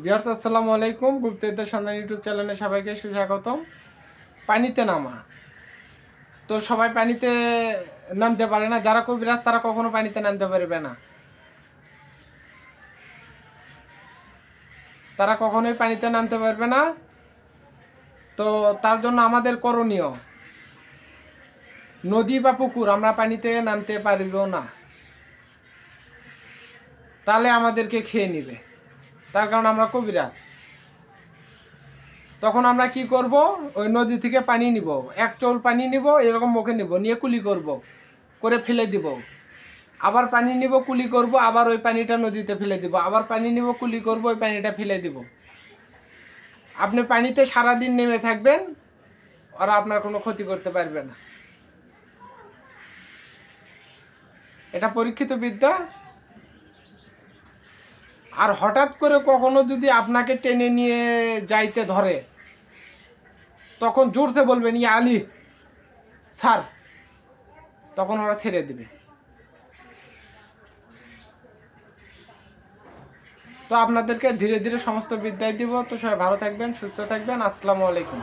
Viewers আসসালামু আলাইকুম। গুপ্তবিদ্যার সন্ধান ইউটিউব চ্যানেলে সবাইকে সুস্বাগতম। পানিতে নামা, তো সবাই পানিতে নামতে পারে না। যারা কবিরাজ তারা কখনো পানিতে নামতে পারবে না, তারা কখনোই পানিতে নামতে পারবে না। তো তার জন্য আমাদের করণীয়, নদী বা পুকুর আমরা পানিতে নামতে পারব না, তাহলে আমাদেরকে খেয়ে নিবে। তার কারণ আমরা কবিরাজ। তখন আমরা কি করব, ওই নদী থেকে পানি নিব, এক চৌল পানি নিব, এরকম মুখে নিব, নিয়ে কুলি করব, করে ফেলে দিব। আবার পানি নিব, কুলি করব, আবার ওই পানিটা নদীতে ফেলে দিব, আবার পানি নিব, কুলি করব, ওই পানিটা ফেলে দিব। আপনি পানিতে সারাদিন নেমে থাকবেন, ওরা আপনার কোনো ক্ষতি করতে পারবে না। এটা পরীক্ষিত বিদ্যা। আর হঠাৎ করে কখনো যদি আপনাকে টেনে নিয়ে যাইতে ধরে, তখন জোরসে বলবেন ইয়া আলী স্যার, তখন ওরা ছেড়ে দিবে। তো আপনাদেরকে ধীরে ধীরে সমস্ত বিদ্যায় দিব। তো সবাই ভালো থাকবেন, সুস্থ থাকবেন। আসসালামু আলাইকুম।